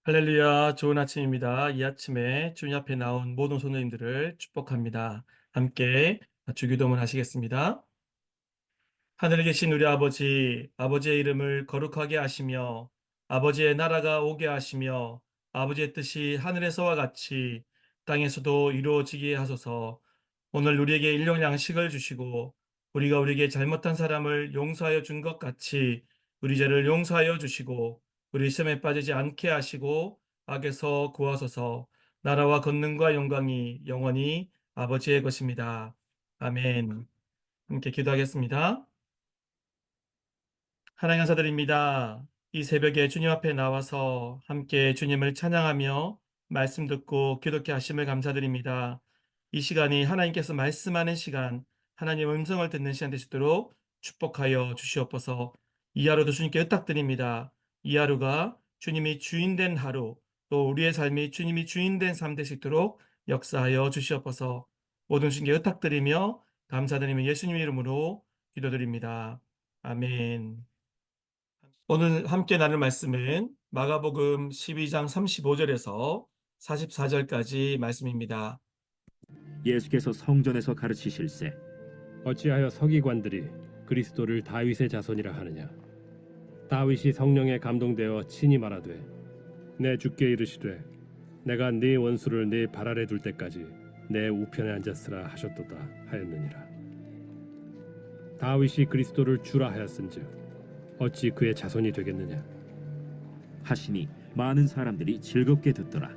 할렐루야, 좋은 아침입니다. 이 아침에 주님 앞에 나온 모든 성도님들을 축복합니다. 함께 주기도문 하시겠습니다. 하늘에 계신 우리 아버지, 아버지의 이름을 거룩하게 하시며, 아버지의 나라가 오게 하시며, 아버지의 뜻이 하늘에서와 같이 땅에서도 이루어지게 하소서. 오늘 우리에게 일용 양식을 주시고, 우리가 우리에게 잘못한 사람을 용서하여 준 것 같이 우리 죄를 용서하여 주시고, 우리 시험에 빠지지 않게 하시고, 악에서 구하소서. 나라와 권능과 영광이 영원히 아버지의 것입니다. 아멘. 함께 기도하겠습니다. 하나님 감사드립니다. 이 새벽에 주님 앞에 나와서 함께 주님을 찬양하며 말씀 듣고 기독케 하심을 감사드립니다. 이 시간이 하나님께서 말씀하는 시간, 하나님 음성을 듣는 시간 되시도록 축복하여 주시옵소서. 이 하루도 주님께 의탁드립니다. 이 하루가 주님이 주인된 하루, 또 우리의 삶이 주님이 주인된 삶 되시도록 역사하여 주시옵소서. 모든 주님께 의탁드리며 감사드리며 예수님 이름으로 기도드립니다. 아멘. 오늘 함께 나눌 말씀은 마가복음 12장 35절에서 44절까지 말씀입니다. 예수께서 성전에서 가르치실세 어찌하여 서기관들이 그리스도를 다윗의 자손이라 하느냐? 다윗이 성령에 감동되어 친히 말하되 내 주께 이르시되 내가 네 원수를 네 발 아래 둘 때까지 내 우편에 앉았으라 하셨도다 하였느니라. 다윗이 그리스도를 주라 하였은즉 어찌 그의 자손이 되겠느냐? 하시니 많은 사람들이 즐겁게 듣더라.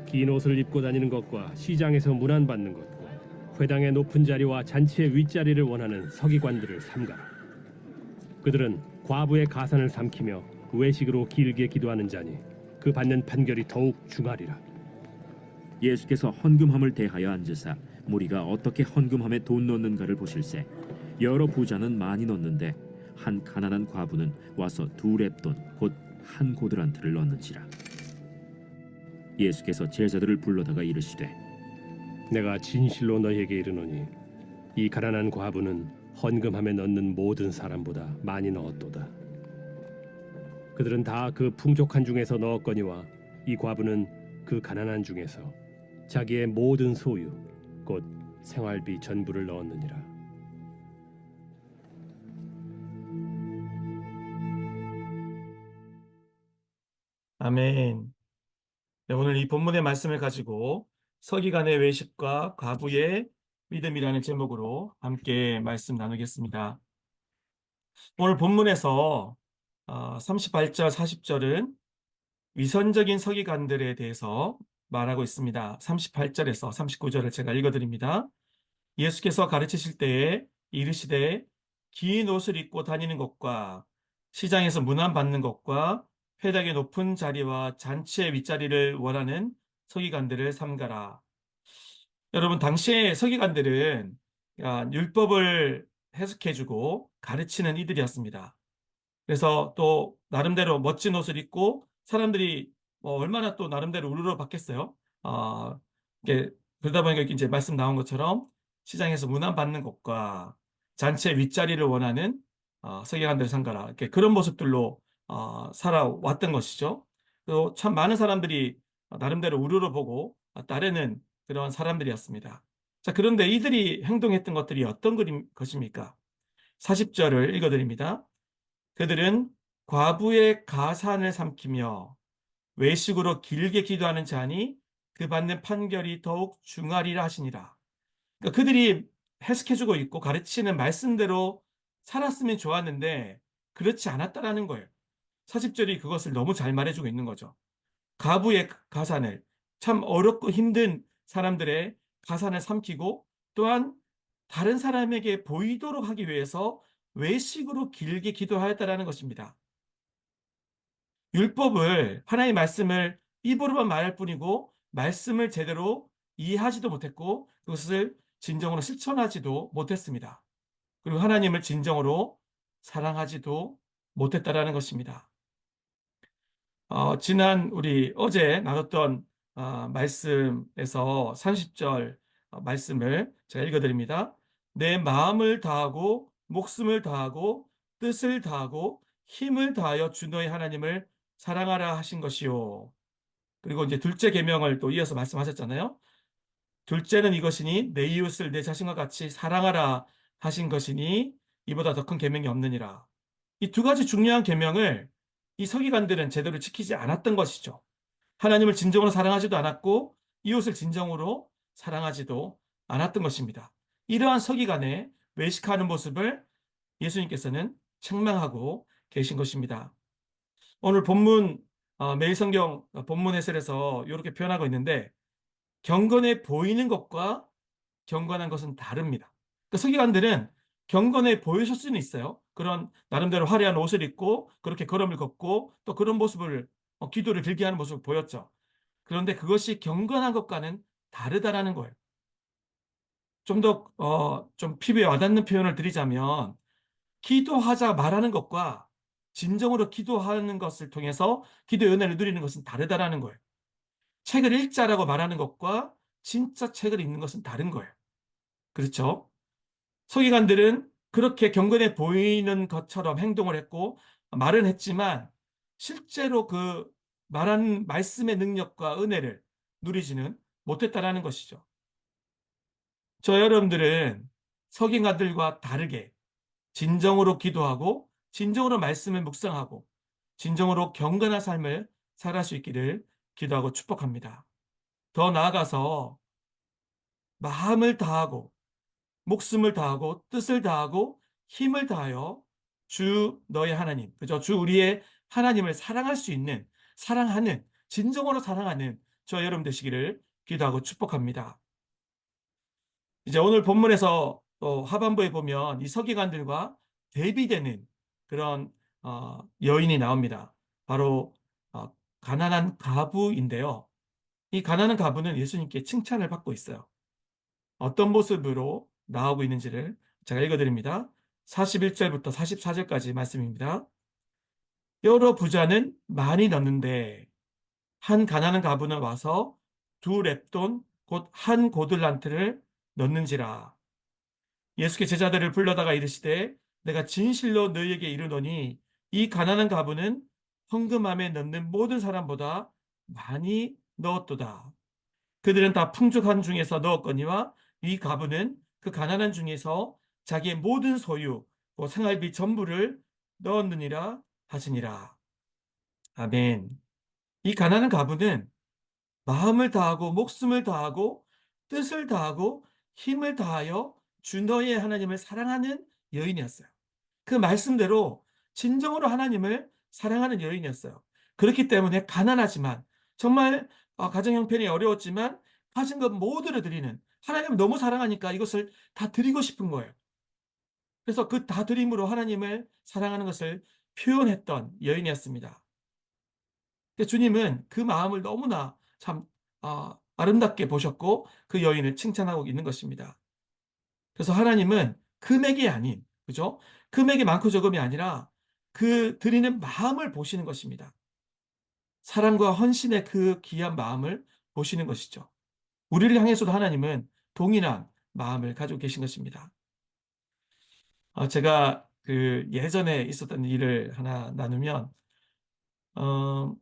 긴 옷을 입고 다니는 것과 시장에서 문안받는 것과 회당의 높은 자리와 잔치의 윗자리를 원하는 서기관들을 삼가라. 그들은 과부의 가산을 삼키며 외식으로 길게 기도하는 자니 그 받는 판결이 더욱 중하리라. 예수께서 헌금함을 대하여 앉으사 무리가 어떻게 헌금함에 돈 넣는가를 보실세 여러 부자는 많이 넣는데 한 가난한 과부는 와서 2렙돈 곧 한 고드란트를 넣는지라. 예수께서 제자들을 불러다가 이르시되 내가 진실로 너희에게 이르노니 이 가난한 과부는 헌금함에 넣는 모든 사람보다 많이 넣었도다. 그들은 다 그 풍족한 중에서 넣었거니와 이 과부는 그 가난한 중에서 자기의 모든 소유 곧 생활비 전부를 넣었느니라. 아멘. 네, 오늘 이 본문의 말씀을 가지고 서기관의 외식과 과부의 믿음이라는 제목으로 함께 말씀 나누겠습니다. 오늘 본문에서 38절, 40절은 위선적인 서기관들에 대해서 말하고 있습니다. 38절에서 39절을 제가 읽어드립니다. 예수께서 가르치실 때에 이르시되 긴 옷을 입고 다니는 것과 시장에서 문안받는 것과 회당의 높은 자리와 잔치의 윗자리를 원하는 서기관들을 삼가라. 여러분, 당시의 서기관들은 율법을 해석해주고 가르치는 이들이었습니다. 그래서 또 나름대로 멋진 옷을 입고 사람들이 얼마나 또 나름대로 우르르 받겠어요. 이게 그러다 보니까 이제 말씀 나온 것처럼 시장에서 문안받는 것과 잔치의 윗자리를 원하는 서기관들 상가라 이렇게 그런 모습들로 살아왔던 것이죠. 또 참 많은 사람들이 나름대로 우르르 보고 따르는 그런 사람들이었습니다. 자, 그런데 이들이 행동했던 것들이 어떤 것입니까? 40절을 읽어드립니다. 그들은 과부의 가산을 삼키며 외식으로 길게 기도하는 자니 그 받는 판결이 더욱 중하리라 하시니라. 그러니까 그들이 해석해주고 있고 가르치는 말씀대로 살았으면 좋았는데 그렇지 않았다라는 거예요. 40절이 그것을 너무 잘 말해주고 있는 거죠. 과부의 가산을 참 어렵고 힘든 사람들의 가산을 삼키고 또한 다른 사람에게 보이도록 하기 위해서 외식으로 길게 기도하였다라는 것입니다. 율법을 하나님의 말씀을 입으로만 말할 뿐이고 말씀을 제대로 이해하지도 못했고 그것을 진정으로 실천하지도 못했습니다. 그리고 하나님을 진정으로 사랑하지도 못했다라는 것입니다. 지난 우리 어제 나눴던 말씀에서 30절 말씀을 제가 읽어드립니다. 내 마음을 다하고 목숨을 다하고 뜻을 다하고 힘을 다하여 주 너의 하나님을 사랑하라 하신 것이요. 그리고 이제 둘째 계명을 또 이어서 말씀하셨잖아요. 둘째는 이것이니 내 이웃을 내 자신과 같이 사랑하라 하신 것이니 이보다 더 큰 계명이 없느니라. 이 두 가지 중요한 계명을 이 서기관들은 제대로 지키지 않았던 것이죠. 하나님을 진정으로 사랑하지도 않았고 이웃을 진정으로 사랑하지도 않았던 것입니다. 이러한 서기관의 외식하는 모습을 예수님께서는 책망하고 계신 것입니다. 오늘 본문 매일 성경 본문 해설에서 이렇게 표현하고 있는데 경건해 보이는 것과 경건한 것은 다릅니다. 그러니까 서기관들은 경건해 보이실 수는 있어요. 그런 나름대로 화려한 옷을 입고 그렇게 걸음을 걷고 또 그런 모습을 기도를 길게 하는 모습을 보였죠. 그런데 그것이 경건한 것과는 다르다라는 거예요. 좀 더, 좀 피부에 와닿는 표현을 드리자면, 기도하자 말하는 것과 진정으로 기도하는 것을 통해서 기도의 은혜를 누리는 것은 다르다라는 거예요. 책을 읽자라고 말하는 것과 진짜 책을 읽는 것은 다른 거예요. 그렇죠? 서기관들은 그렇게 경건해 보이는 것처럼 행동을 했고, 말은 했지만, 실제로 그 말한 말씀의 능력과 은혜를 누리지는 못했다라는 것이죠. 저 여러분들은 서기관들과 다르게 진정으로 기도하고 진정으로 말씀을 묵상하고 진정으로 경건한 삶을 살아갈 수 있기를 기도하고 축복합니다. 더 나아가서 마음을 다하고 목숨을 다하고 뜻을 다하고 힘을 다하여 주 너의 하나님, 그죠? 주 우리의 하나님을 사랑할 수 있는 사랑하는 진정으로 사랑하는 저 여러분 되시기를 기도하고 축복합니다. 이제 오늘 본문에서 또 하반부에 보면 이 서기관들과 대비되는 그런 여인이 나옵니다. 바로 가난한 가부인데요. 이 가난한 가부는 예수님께 칭찬을 받고 있어요. 어떤 모습으로 나오고 있는지를 제가 읽어드립니다. 41절부터 44절까지 말씀입니다. 여러 부자는 많이 넣는데 한 가난한 가부는 와서 두 렙돈 곧 한 고들란트를 넣는지라. 예수께 제자들을 불러다가 이르시되 내가 진실로 너희에게 이르노니 이 가난한 가부는 헌금함에 넣는 모든 사람보다 많이 넣었도다. 그들은 다 풍족한 중에서 넣었거니와 이 가부는 그 가난한 중에서 자기의 모든 소유, 또 생활비 전부를 넣었느니라 하시니라. 아멘. 이 가난한 가부는 마음을 다하고 목숨을 다하고 뜻을 다하고 힘을 다하여 주 너의 하나님을 사랑하는 여인이었어요. 그 말씀대로 진정으로 하나님을 사랑하는 여인이었어요. 그렇기 때문에 가난하지만 정말 가정 형편이 어려웠지만 가진 것 모두를 드리는 하나님을 너무 사랑하니까 이것을 다 드리고 싶은 거예요. 그래서 그 다 드림으로 하나님을 사랑하는 것을 표현했던 여인이었습니다. 주님은 그 마음을 너무나 참 아름답게 보셨고 그 여인을 칭찬하고 있는 것입니다. 그래서 하나님은 금액이 아닌, 그죠? 금액이 많고 적음이 아니라 그 드리는 마음을 보시는 것입니다. 사랑과 헌신의 그 귀한 마음을 보시는 것이죠. 우리를 향해서도 하나님은 동일한 마음을 가지고 계신 것입니다. 제가 그 예전에 있었던 일을 하나 나누면, 어,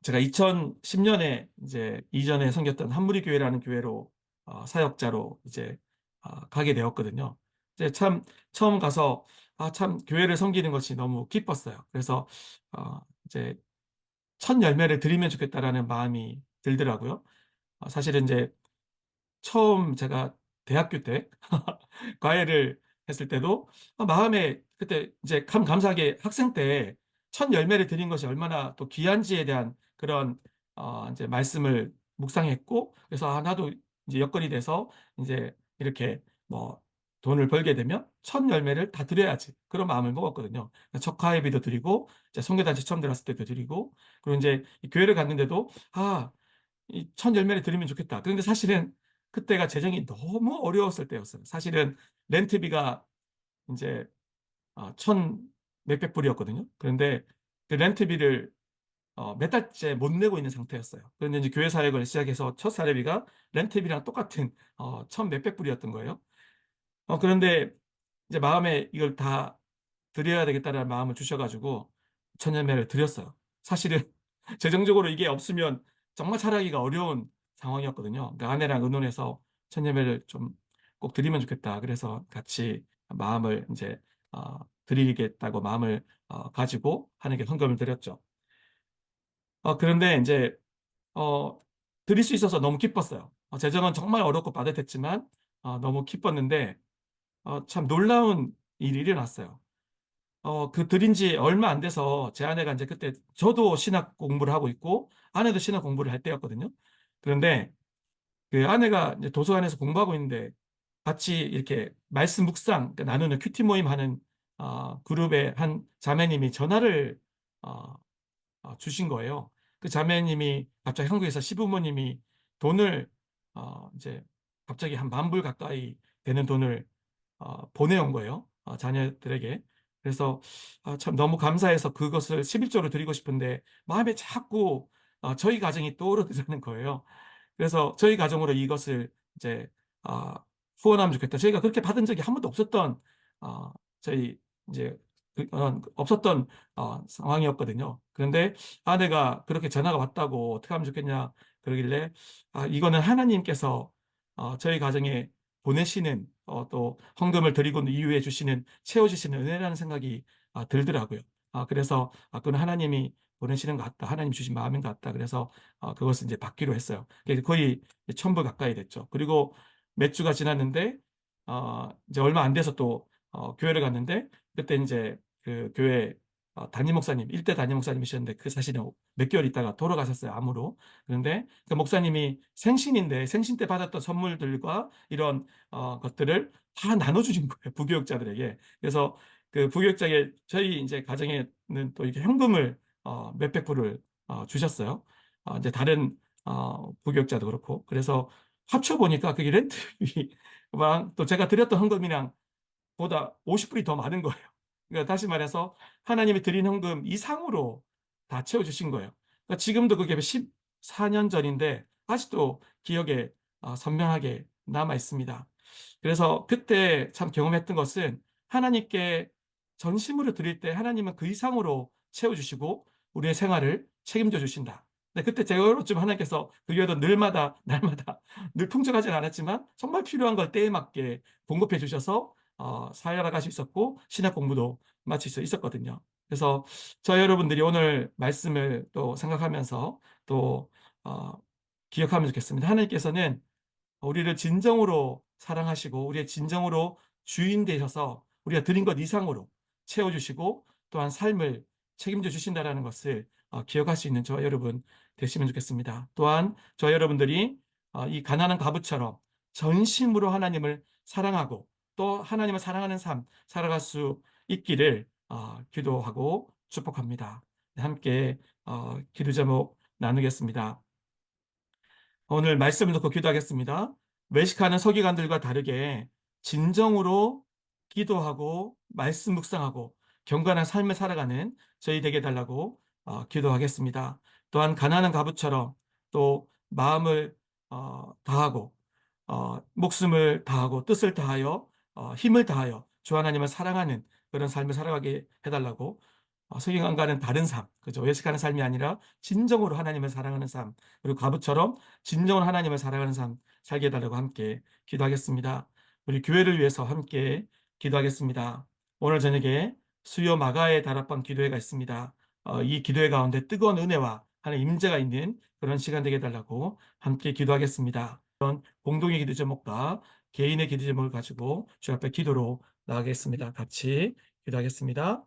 제가 2010년에 이제 이전에 섬겼던 한무리 교회라는 교회로 사역자로 이제 가게 되었거든요. 이제 참 처음 가서 참 교회를 섬기는 것이 너무 기뻤어요. 그래서 이제 첫 열매를 드리면 좋겠다라는 마음이 들더라고요. 사실은 이제 처음 제가 대학교 때 과외를 했을 때도 마음에 그때 이제 감사하게 학생 때 첫 열매를 드린 것이 얼마나 또 귀한지에 대한 그런 이제 말씀을 묵상했고 그래서 나도 이제 여건이 돼서 이제 이렇게 뭐 돈을 벌게 되면 첫 열매를 다 드려야지 그런 마음을 먹었거든요. 첫 과외비도 드리고 이제 선교단체 처음 들어갔을 때도 드리고 그리고 이제 이 교회를 갔는데도 이 첫 열매를 드리면 좋겠다. 그런데 사실은 그때가 재정이 너무 어려웠을 때였어요. 사실은 렌트비가 이제 천 몇백 불이었거든요. 그런데 그 렌트비를 몇 달째 못 내고 있는 상태였어요. 그런데 이제 교회 사역을 시작해서 첫 사례비가 렌트비랑 똑같은 천 몇백 불이었던 거예요. 그런데 이제 마음에 이걸 다 드려야 되겠다는 마음을 주셔가지고 천 열매를 드렸어요. 사실은 재정적으로 이게 없으면 정말 살아가기가 어려운 상황이었거든요. 근데 아내랑 의논해서 첫 예배를 좀 꼭 드리면 좋겠다. 그래서 같이 마음을 이제 드리겠다고 마음을 가지고 하나님께 헌금을 드렸죠. 그런데 이제 어, 드릴 수 있어서 너무 기뻤어요. 재정은 정말 어렵고 빠듯했지만 너무 기뻤는데 참 놀라운 일이 일어났어요. 그 드린 지 얼마 안 돼서 제 아내가 이제 그때 저도 신학 공부를 하고 있고 아내도 신학 공부를 할 때였거든요. 그런데 그 아내가 이제 도서관에서 공부하고 있는데 같이 이렇게 말씀 묵상 그러니까 나누는 큐티 모임 하는 그룹의 한 자매님이 전화를 어, 주신 거예요. 그 자매님이 갑자기 한국에서 시부모님이 돈을 이제 갑자기 한 10,000불 가까이 되는 돈을 보내온 거예요. 자녀들에게. 그래서 참 너무 감사해서 그것을 11조로 드리고 싶은데 마음에 자꾸 저희 가정이 떠오르는 거예요. 그래서 저희 가정으로 이것을 이제 아, 후원하면 좋겠다. 저희가 그렇게 받은 적이 한 번도 없었던 저희 이제 없었던 상황이었거든요. 그런데 아내가 그렇게 전화가 왔다고 어떻게 하면 좋겠냐 그러길래 이거는 하나님께서 저희 가정에 보내시는 또 헌금을 드리고 이후에 주시는 채워주시는 은혜라는 생각이 들더라고요. 그래서 그건 하나님이 보내시는 것 같다. 하나님 주신 마음인 것 같다. 그래서 그것을 이제 받기로 했어요. 그래서 거의 1,000불 가까이 됐죠. 그리고 몇 주가 지났는데 이제 얼마 안 돼서 또 교회를 갔는데 그때 이제 그 교회 담임 목사님, 일대 담임 목사님이셨는데 그 사실은 몇 개월 있다가 돌아가셨어요, 암으로. 그런데 그 목사님이 생신인데 생신 때 받았던 선물들과 이런 것들을 다 나눠주신 거예요, 부교육자들에게. 그래서 그 부교육자에게 저희 이제 가정에는 또 이렇게 현금을 몇백 불을 주셨어요. 이제 다른 부교육자도 그렇고. 그래서 합쳐보니까 그게 렌트비랑 또 제가 드렸던 헌금이랑 보다 50불이 더 많은 거예요. 그러니까 다시 말해서 하나님이 드린 헌금 이상으로 다 채워주신 거예요. 그러니까 지금도 그게 14년 전인데 아직도 기억에 선명하게 남아 있습니다. 그래서 그때 참 경험했던 것은 하나님께 전심으로 드릴 때 하나님은 그 이상으로 채워주시고 우리의 생활을 책임져 주신다. 근데 그때 제가 좀 하나님께서 그 위에도 늘마다 날마다 늘 풍족하진 않았지만 정말 필요한 걸 때에 맞게 공급해 주셔서 살아갈 수 있었고 신학 공부도 마칠 수 있었거든요. 그래서 저 여러분들이 오늘 말씀을 또 생각하면서 또 기억하면 좋겠습니다. 하나님께서는 우리를 진정으로 사랑하시고 우리의 진정으로 주인 되셔서 우리가 드린 것 이상으로 채워주시고 또한 삶을 책임져 주신다라는 것을 기억할 수 있는 저와 여러분 되시면 좋겠습니다. 또한 저와 여러분들이 이 가난한 과부처럼 전심으로 하나님을 사랑하고 또 하나님을 사랑하는 삶 살아갈 수 있기를 기도하고 축복합니다. 함께 기도 제목 나누겠습니다. 오늘 말씀을 놓고 기도하겠습니다. 외식하는 서기관들과 다르게 진정으로 기도하고 말씀 묵상하고 경건한 삶을 살아가는 저희 되게 달라고 기도하겠습니다. 또한 가난한 가부처럼 또 마음을 다하고 목숨을 다하고 뜻을 다하여 힘을 다하여 주 하나님을 사랑하는 그런 삶을 살아가게 해달라고 서기관과는 다른 삶, 그죠? 외식하는 삶이 아니라 진정으로 하나님을 사랑하는 삶, 그리고 과부처럼 진정으로 하나님을 사랑하는 삶 살게 해달라고 함께 기도하겠습니다. 우리 교회를 위해서 함께 기도하겠습니다. 오늘 저녁에 수요 마가의 다락방 기도회가 있습니다. 이 기도회 가운데 뜨거운 은혜와 하나님 임재가 있는 그런 시간 되게 해달라고 함께 기도하겠습니다. 공동의 기도 제목과 개인의 기도 제목을 가지고 주 앞에 기도로 나가겠습니다. 같이 기도하겠습니다.